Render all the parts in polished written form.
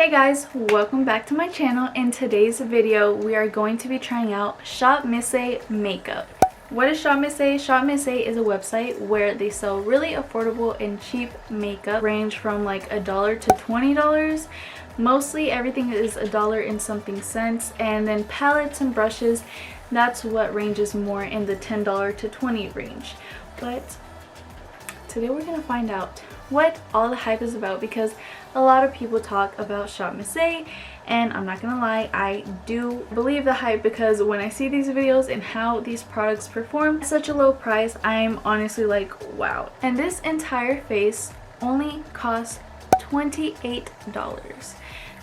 Hey guys, welcome back to my channel. In today's video, we are going to be trying out Shopmissa makeup. What is Shopmissa? Shopmissa is a website where they sell really affordable and cheap makeup, range from like $1 to $20. Mostly everything is $1 and something cents, and then palettes and brushes, that's what ranges more in the $10 to $20 range. But today we're gonna find out what all the hype is about, because a lot of people talk about Shopmissa, and I'm not gonna lie, I do believe the hype, because when I see these videos and how these products perform at such a low price, I'm honestly like, wow. And this entire face only costs $28.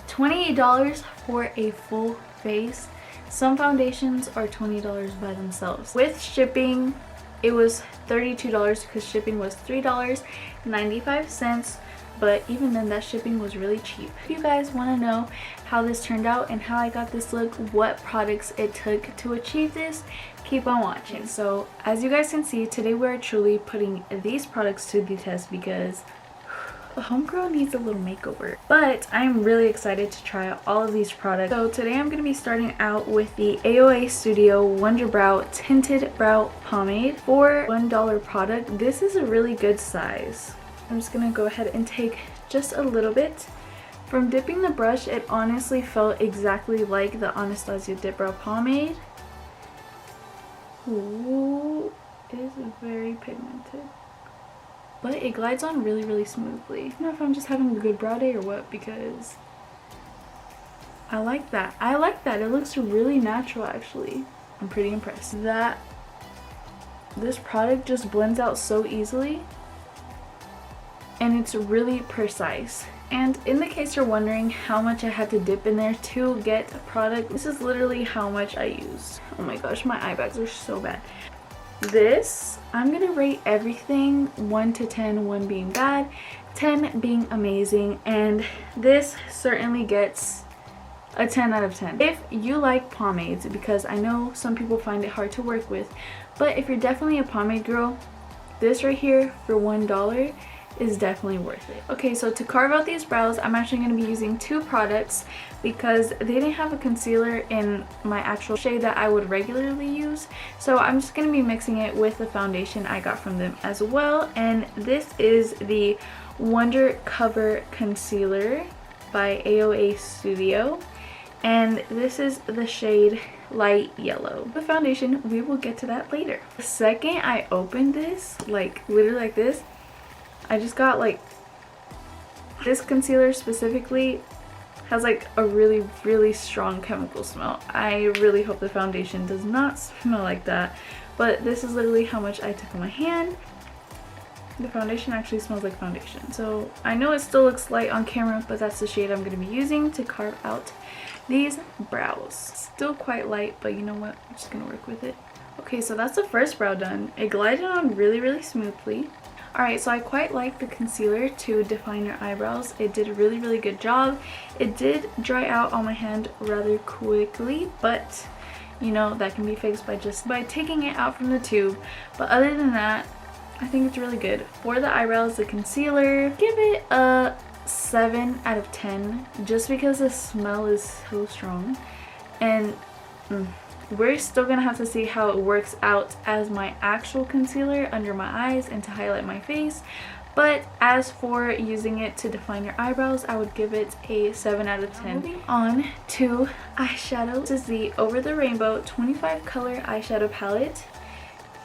$28 for a full face. Some foundations are $20 by themselves. With shipping, it was $32 because shipping was $3.95, but even then that shipping was really cheap. If you guys want to know how this turned out and how I got this look, what products it took to achieve this, keep on watching. So as you guys can see, today we're truly putting these products to the test, because the homegirl needs a little makeover. But I'm really excited to try out all of these products. So today I'm going to be starting out with the AOA Studio Wonder Brow Tinted Brow Pomade for $1 product. This is a really good size. I'm just going to go ahead and take just a little bit. From dipping the brush, it honestly felt exactly like the Anastasia Dip Brow Pomade. Ooh, it is very pigmented, but it glides on really smoothly. I don't know if I'm just having a good brow day or what, because I like that. It looks really natural actually. I'm pretty impressed that this product just blends out so easily, and it's really precise. And in the case you're wondering how much I had to dip in there to get a product, this is literally how much I used. Oh my gosh, my eye bags are so bad. This, I'm gonna rate everything 1 to 10, 1 being bad, 10 being amazing, and this certainly gets a 10 out of 10. If you like pomades, because I know some people find it hard to work with, but if you're definitely a pomade girl, this right here for $1 is definitely worth it. Okay, so to carve out these brows, I'm actually going to be using 2 products, because they didn't have a concealer in my actual shade that I would regularly use. So I'm just going to be mixing it with the foundation I got from them as well. And this is the Wonder Cover Concealer by AOA Studio. And this is the shade Light Yellow. The foundation, we will get to that later. The second I opened this, like literally like this, I just got like, this concealer specifically has like a really strong chemical smell. I really hope the foundation does not smell like that, but this is literally how much I took on my hand. The foundation actually smells like foundation. So I know it still looks light on camera, but that's the shade I'm going to be using to carve out these brows. Still quite light, but you know what, I'm just going to work with it. Okay, so that's the first brow done. It glided on really smoothly. Alright, so I quite like the concealer to define your eyebrows. It did a really good job. It did dry out on my hand rather quickly, but you know, that can be fixed by taking it out from the tube. But other than that, I think it's really good. For the eyebrows, the concealer, give it a 7 out of 10, just because the smell is so strong. And we're still gonna have to see how it works out as my actual concealer under my eyes and to highlight my face. But as for using it to define your eyebrows, I would give it a 7 out of 10. Moving on to eyeshadow. This is the Over the Rainbow 25 color eyeshadow palette.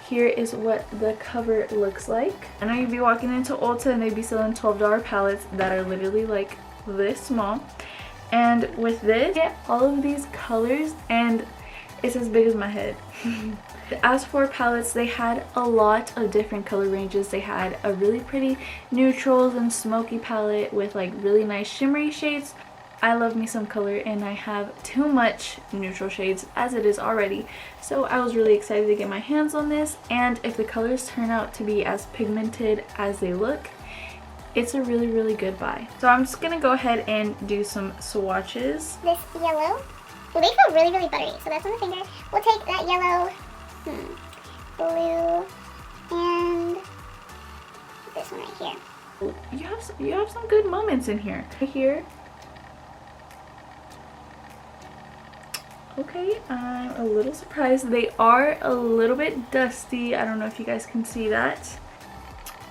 Here is what the cover looks like. I know you'd be walking into Ulta and they'd be selling $12 palettes that are literally like this small. And with this, you get all of these colors, and it's as big as my head. As for palettes, they had a lot of different color ranges. They had a really pretty neutrals and smoky palette with like really nice shimmery shades. I love me some color, and I have too much neutral shades as it is already. So I was really excited to get my hands on this, and if the colors turn out to be as pigmented as they look, it's a really good buy. So I'm just gonna go ahead and do some swatches. This yellow, well, they feel really buttery, so that's on the finger. We'll take that yellow, blue, and this one right here. You have some good moments in here. Here, Okay, I'm a little surprised. They are a little bit dusty. I don't know if you guys can see that.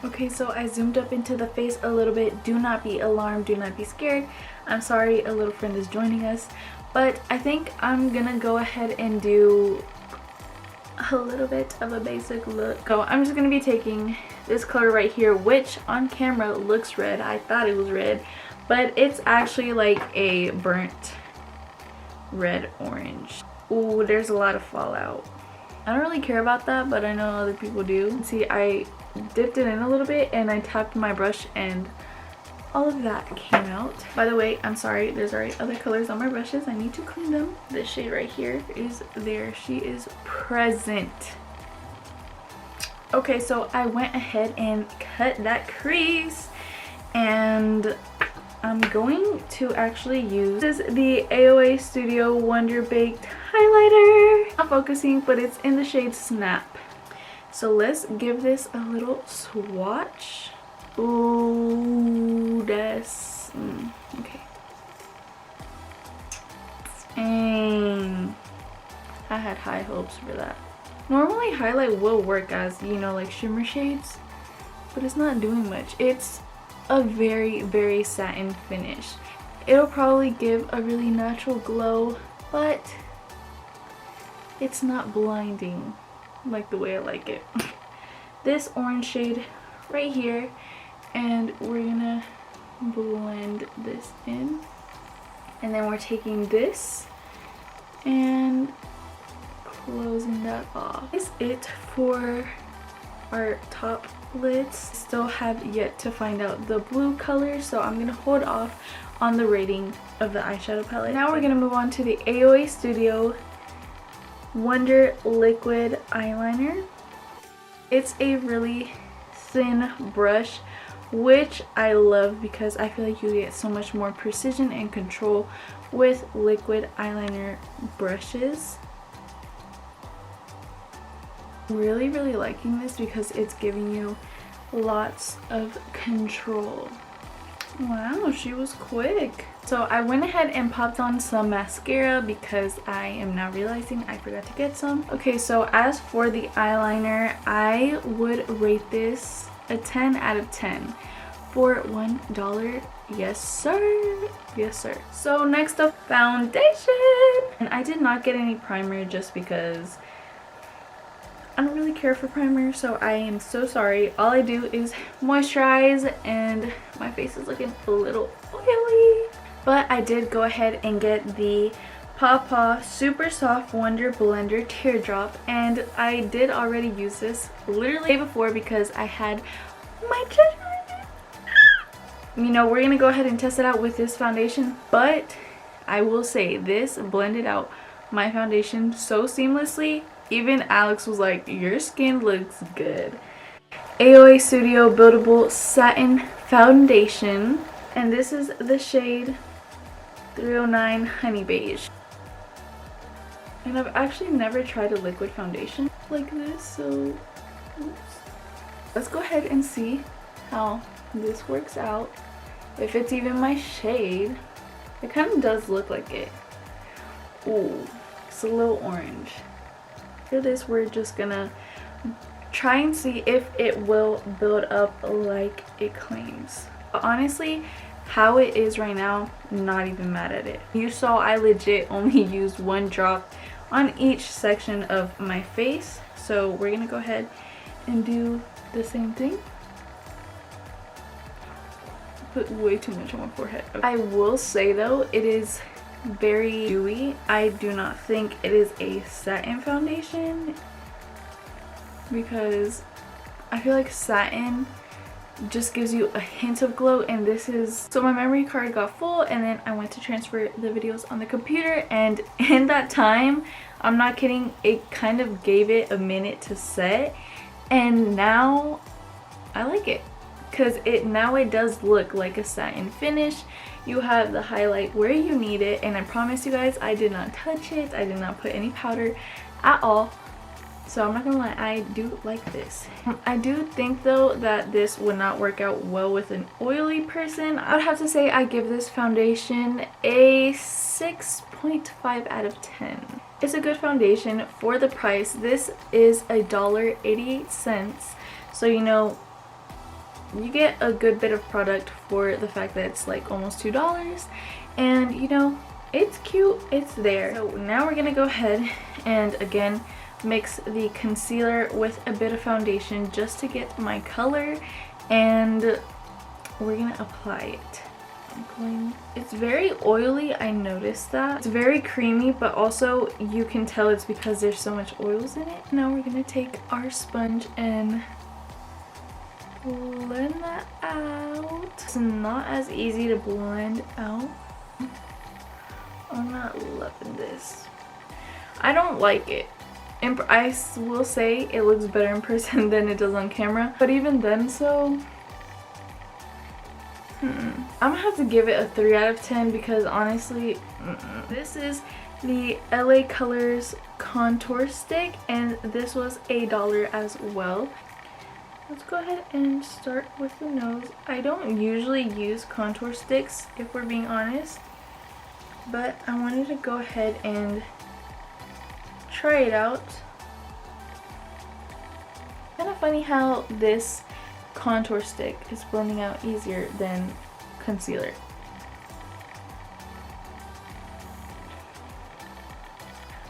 Okay, so I zoomed up into the face a little bit. Do not be alarmed, do not be scared. I'm sorry, a little friend is joining us. But I think I'm gonna go ahead and do a little bit of a basic look. So I'm just gonna be taking this color right here, which on camera looks red. I thought it was red, but it's actually like a burnt red orange. Ooh, there's a lot of fallout. I don't really care about that, but I know other people do. See, I dipped it in a little bit and I tapped my brush and all of that came out. By the way, I'm sorry, there's already other colors on my brushes. I need to clean them. This shade right here is there. She is present. Okay, so I went ahead and cut that crease, and I'm going to actually use the AOA Studio Wonder Baked highlighter. Not focusing, but it's in the shade Snap. So let's give this a little swatch. Ooh, that's okay. Dang, I had high hopes for that. Normally highlight will work as, you know, like shimmer shades, but it's not doing much. It's a very satin finish. It'll probably give a really natural glow, but it's not blinding like the way I like it. This orange shade right here, and we're gonna blend this in, and then we're taking this and closing that off. That's it for our top lids. Still have yet to find out the blue color, so I'm gonna hold off on the rating of the eyeshadow palette. Now we're gonna move on to the AOA Studio Wonder Liquid Eyeliner. It's a really thin brush, which I love because I feel like you get so much more precision and control with liquid eyeliner brushes. I'm really liking this because it's giving you lots of control. Wow, she was quick. So I went ahead and popped on some mascara because I am now realizing I forgot to get some. Okay, so as for the eyeliner, I would rate this a 10 out of 10 for $1. Yes sir, yes sir. So next up, foundation. And I did not get any primer just because I don't really care for primer, so I am so sorry. All I do is moisturize, and my face is looking a little oily. But I did go ahead and get the Paw Super Soft Wonder Blender Teardrop, and I did already use this literally the day before because I had my treasure. You know, we're gonna go ahead and test it out with this foundation, but I will say this blended out my foundation so seamlessly. Even Alex was like, your skin looks good. AOA Studio Buildable Satin Foundation, and this is the shade 309 Honey Beige. And I've actually never tried a liquid foundation like this, so oops. Let's go ahead and see how this works out. If it's even my shade. It kind of does look like it. Ooh, it's a little orange. For this, we're just gonna try and see if it will build up like it claims. But honestly, how it is right now, not even mad at it. You saw I legit only used one drop on each section of my face, so we're gonna go ahead and do the same thing. Put way too much on my forehead. Okay. I will say though, it is very dewy. I do not think it is a satin foundation because I feel like satin just gives you a hint of glow, and this is so my memory card got full, and then I went to transfer the videos on the computer, and in that time, I'm not kidding, it kind of gave it a minute to set, and now I like it because now it does look like a satin finish. You have the highlight where you need it, and I promise you guys, I did not touch it. I did not put any powder at all. So I'm not gonna lie, I do like this. I do think though that this would not work out well with an oily person. I would have to say I give this foundation a 6.5 8.5 out of 10. It's a good foundation for the price. This is $1.88, so you know, you get a good bit of product for the fact that it's like almost $2, and you know, it's cute, it's there. So now we're gonna go ahead and again mix the concealer with a bit of foundation just to get my color, and we're gonna apply it. It's very oily, I noticed that. It's very creamy, but also you can tell it's because there's so much oils in it. Now we're gonna take our sponge and blend that out. It's not as easy to blend out. I'm not loving this. I don't like it. I will say it looks better in person than it does on camera, but even then, so I'm gonna have to give it a 3 out of 10 because honestly, this is the LA Colors contour stick, and this was $1 as well. Let's go ahead and start with the nose. I don't usually use contour sticks if we're being honest, but I wanted to go ahead and try it out. Kind of funny how this contour stick is blending out easier than concealer.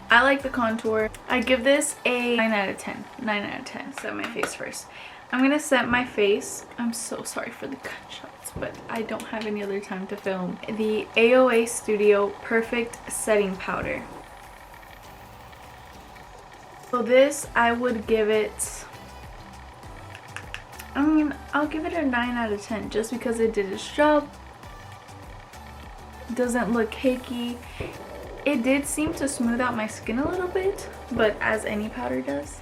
I like the contour. I give this a 9 out of 10. 9 out of 10. Set my face first. I'm gonna set my face. I'm so sorry for the gunshots, but I don't have any other time to film. The AOA Studio Perfect Setting Powder. So this, I would give it, I mean, I'll give it a 9 out of 10 just because it did its job. It doesn't look cakey. It did seem to smooth out my skin a little bit, but as any powder does.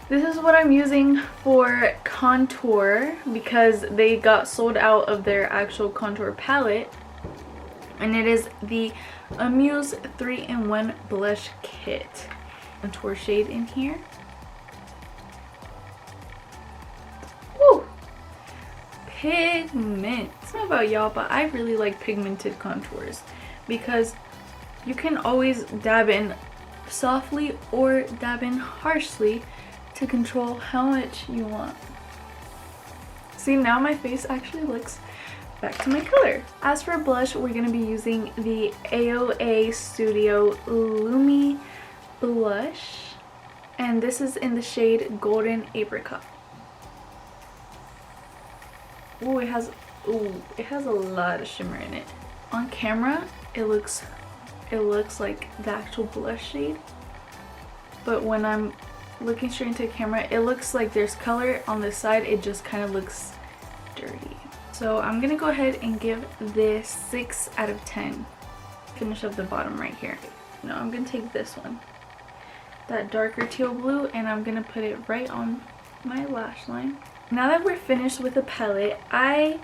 This is what I'm using for contour because they got sold out of their actual contour palette. And it is the Amuse 3-in-1 Blush Kit. Contour shade in here. Woo! Pigment. I don't know about y'all, but I really like pigmented contours because you can always dab in softly or dab in harshly to control how much you want. See, now my face actually looks back to my color. As for blush, we're going to be using the AOA Studio Lumi Blush, and this is in the shade Golden Apricot. It has a lot of shimmer in it. On camera, it looks like the actual blush shade, but when I'm looking straight into the camera, it looks like there's color on this side. It just kind of looks dirty. So I'm gonna go ahead and give this 6 out of 10. Finish up the bottom right here. No, I'm gonna take this one, that darker teal blue, and I'm gonna put it right on my lash line. Now that we're finished with the palette, I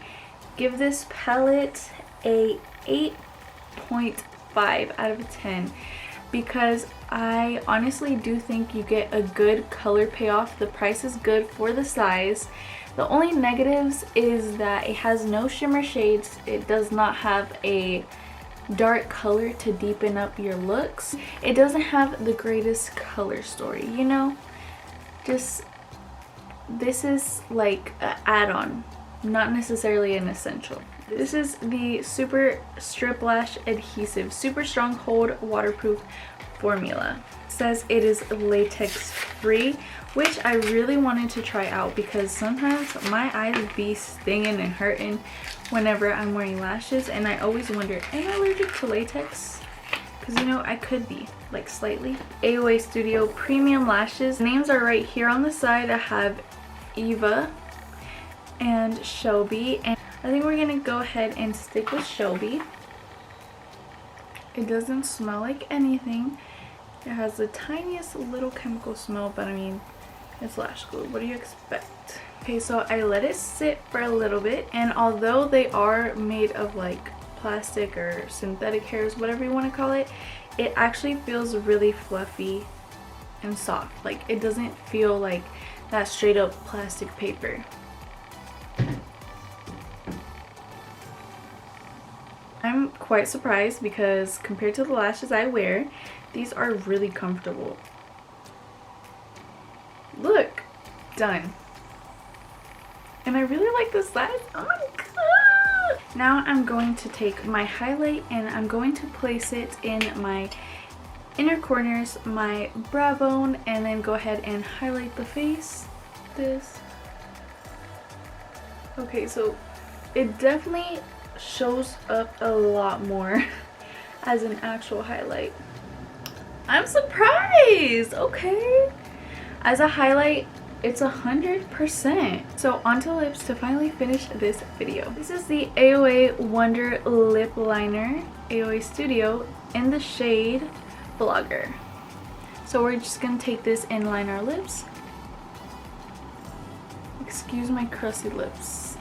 give this palette a 8.5 out of 10 because I honestly do think you get a good color payoff. The price is good for the size. The only negatives is that it has no shimmer shades. It does not have a dark color to deepen up your looks. It doesn't have the greatest color story, you know? Just, this is like an add-on, not necessarily an essential. This is the Super Strip Lash Adhesive Super Strong Hold Waterproof Formula. It says it is latex free, which I really wanted to try out because sometimes my eyes be stinging and hurting whenever I'm wearing lashes, and I always wonder, am I allergic to latex? Because you know, I could be, like slightly. AOA Studio Premium Lashes. Names are right here on the side. I have Eva and Shelby, and I think we're gonna go ahead and stick with Shelby. It doesn't smell like anything. It has the tiniest little chemical smell, but I mean, it's lash glue. What do you expect? Okay, so I let it sit for a little bit, and although they are made of like plastic or synthetic hairs, whatever you want to call it, it actually feels really fluffy and soft. Like, it doesn't feel like that straight up plastic paper. I'm quite surprised because compared to the lashes I wear, these are really comfortable. Look, done. And I really like the size. Oh my god! Now I'm going to take my highlight and I'm going to place it in my inner corners, my brow bone, and then go ahead and highlight the face. This. Okay, so it definitely shows up a lot more as an actual highlight. I'm surprised! Okay. As a highlight, it's 100%. So onto lips to finally finish this video. This is the AOA Wonder Lip Liner, AOA Studio, in the shade Blogger. So we're just gonna take this and line our lips. Excuse my crusty lips.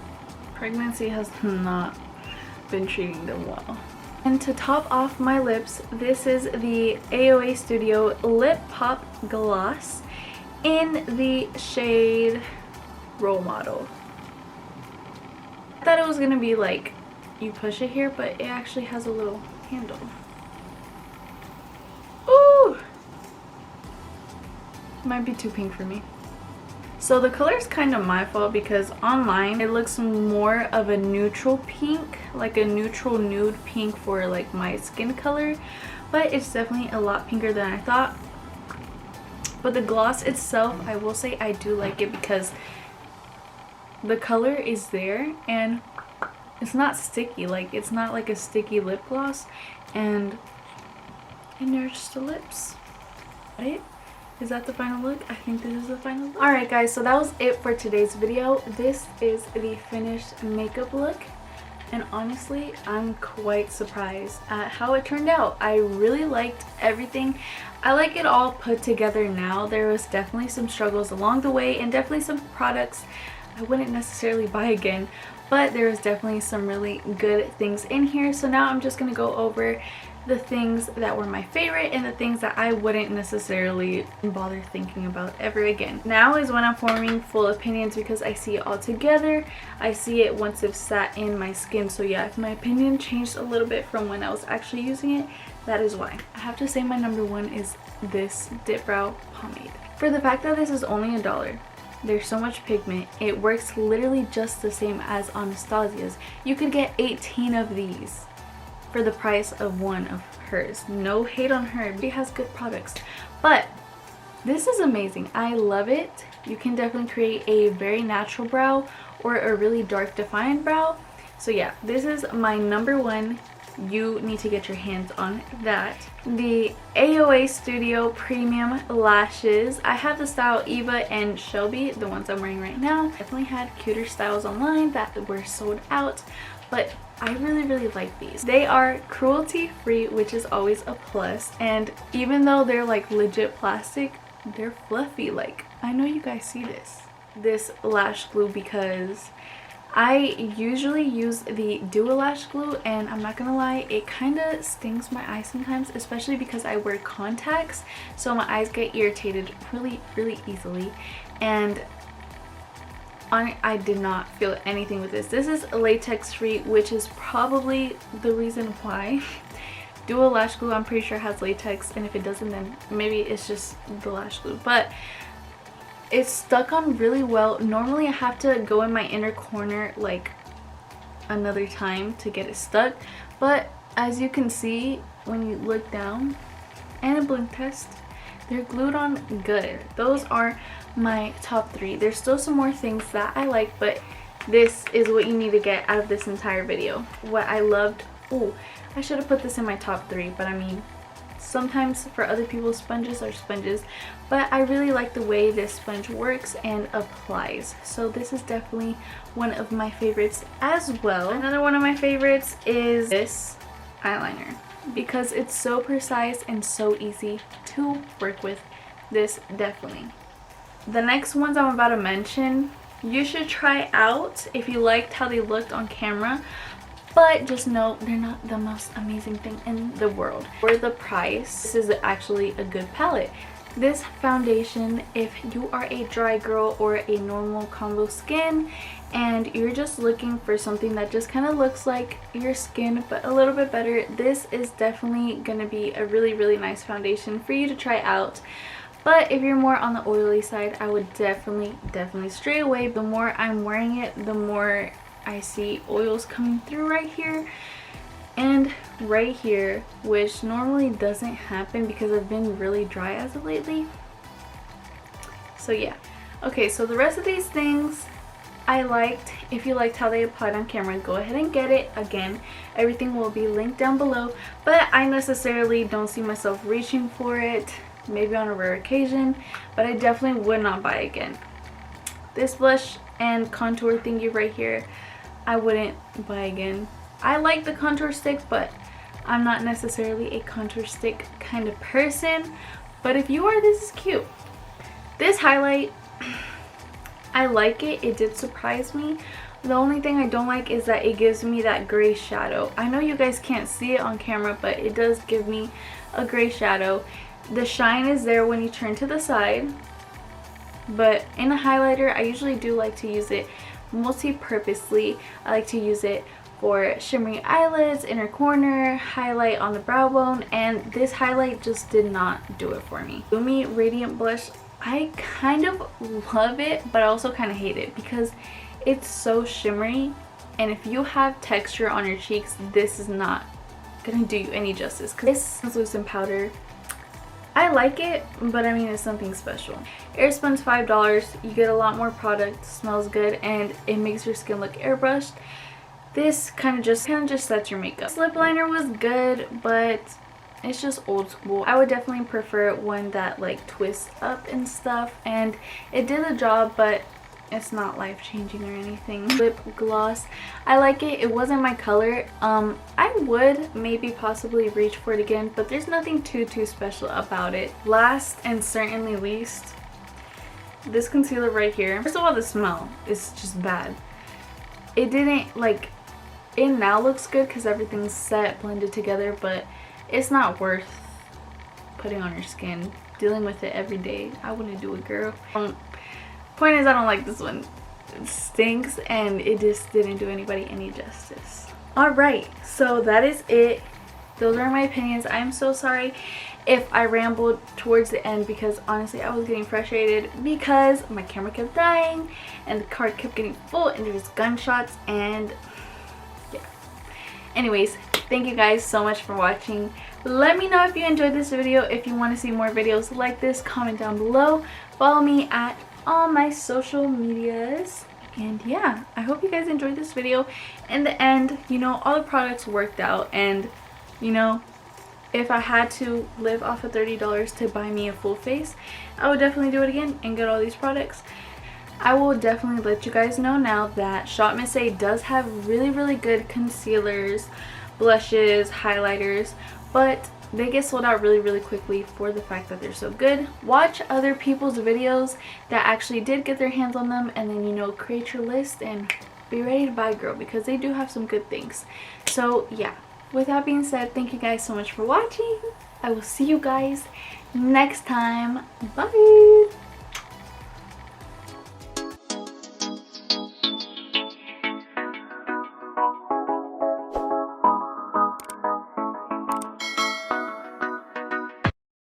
Pregnancy has not been treating them well. And to top off my lips, this is the AOA Studio Lip Pop Gloss in the shade Role Model. I thought it was gonna be like you push it here, but it actually has a little handle. Ooh! Might be too pink for me. So the color is kind of my fault because online it looks more of a neutral pink, like a neutral nude pink for like my skin color, but it's definitely a lot pinker than I thought. But the gloss itself, I will say I do like it because the color is there and it's not sticky. Like it's not like a sticky lip gloss, and it nourishes the lips. Right? Is that the final look? I think this is the final look. Alright guys, so that was it for today's video. This is the finished makeup look. And honestly, I'm quite surprised at how it turned out. I really liked everything. I like it all put together now. There was definitely some struggles along the way and definitely some products I wouldn't necessarily buy again. But there was definitely some really good things in here. So now I'm just going to go over the things that were my favorite and the things that I wouldn't necessarily bother thinking about ever again. Now is when I'm forming full opinions because I see it all together. I see it once it's sat in my skin. So yeah, if my opinion changed a little bit from when I was actually using it, that is why. I have to say my number one is this Dip Brow Pomade. For the fact that this is only $1, there's so much pigment. It works literally just the same as Anastasia's. You could get 18 of these for the price of one of hers. No hate on her, she has good products, but this is amazing. I love it. You can definitely create a very natural brow or a really dark defined brow. So yeah, this is my number one. You need to get your hands on that. The AOA Studio Premium Lashes. I have the style Eva and Shelby, the ones I'm wearing right now. Definitely had cuter styles online that were sold out, but I really like these. They are cruelty free, which is always a plus, and even though they're like legit plastic, they're fluffy. Like, I know you guys see this lash glue because I usually use the Duo Lash Glue, and I'm not gonna lie, it kind of stings my eyes sometimes, especially because I wear contacts, so my eyes get irritated really easily. And I did not feel anything with this. This is latex free, which is probably the reason why. Duo Lash Glue, I'm pretty sure has latex, and if it doesn't, then maybe it's just the lash glue. But it's stuck on really well. Normally I have to go in my inner corner like another time to get it stuck, but as you can see when you look down, and a blink test, they're glued on good. Those are my top 3. There's still some more things that I like, but this is what you need to get out of this entire video. What I loved, oh, I should have put this in my top 3, but I mean, sometimes for other people sponges are sponges, but I really like the way this sponge works and applies. So this is definitely one of my favorites as well. Another one of my favorites is this eyeliner because it's so precise and so easy to work with. This definitely. The next ones I'm about to mention, you should try out if you liked how they looked on camera, but just know they're not the most amazing thing in the world. For the price, this is actually a good palette. this foundation if you are a dry girl or a normal combo skin and you're just looking for something that just kind of looks like your skin but a little bit better. This is definitely going to be a really nice foundation for you to try out. But if you're more on the oily side, I would definitely stray away. The more I'm wearing it, the more I see oils coming through right here and right here, which normally doesn't happen because I've been really dry as of lately. So yeah. Okay, so the rest of these things I liked. If you liked how they applied on camera, go ahead and get it. Again, everything will be linked down below, but I necessarily don't see myself reaching for it. Maybe on a rare occasion, but I definitely would not buy again. This blush and contour thingy right here, I wouldn't buy again. I like the contour stick, but I'm not necessarily a contour stick kind of person. But if you are, this is cute. This highlight, I like it. It did surprise me. The only thing I don't like is that it gives me that gray shadow. I know you guys can't see it on camera, but it does give me a gray shadow. The shine is there when you turn to the side, but in a highlighter I usually do like to use it multi-purposely. I like to use it for shimmering eyelids, inner corner, highlight on the brow bone, and this highlight just did not do it for me. Lumi Radiant Blush, I kind of love it, but I also kind of hate it because it's so shimmery, and if you have texture on your cheeks, this is not gonna do you any justice. This translucent powder, I like it, but I mean, it's something special. Airspun's $5. You get a lot more product, smells good, and it makes your skin look airbrushed. This kind of just sets your makeup. This lip liner was good, but it's just old school. I would definitely prefer one that like twists up and stuff, and it did the job, but it's not life-changing or anything. Lip gloss, I like it. It wasn't my color. I would maybe possibly reach for it again, but there's nothing too special about it. Last and certainly least, this concealer right here. First of all, the smell is just bad. It didn't like, it now looks good because everything's set, blended together, but it's not worth putting on your skin. Dealing with it every day, I wouldn't do it, girl. Point is, I don't like this one. It stinks and it just didn't do anybody any justice. Alright, so that is it. Those are my opinions. I'm so sorry if I rambled towards the end because honestly I was getting frustrated because my camera kept dying and the card kept getting full and there was gunshots and yeah. Anyways, thank you guys so much for watching. Let me know if you enjoyed this video. If you want to see more videos like this, comment down below. Follow me at all my social medias, and yeah, I hope you guys enjoyed this video. In the end, you know, all the products worked out, and you know, if I had to live off of $30 to buy me a full face, I would definitely do it again and get all these products. I will definitely let you guys know now that Shopmissa does have really good concealers, blushes, highlighters, but they get sold out really quickly for the fact that they're so good. Watch other people's videos that actually did get their hands on them, and then, you know, create your list and be ready to buy, girl, because they do have some good things. So yeah, with that being said, thank you guys so much for watching. I will see you guys next time. Bye.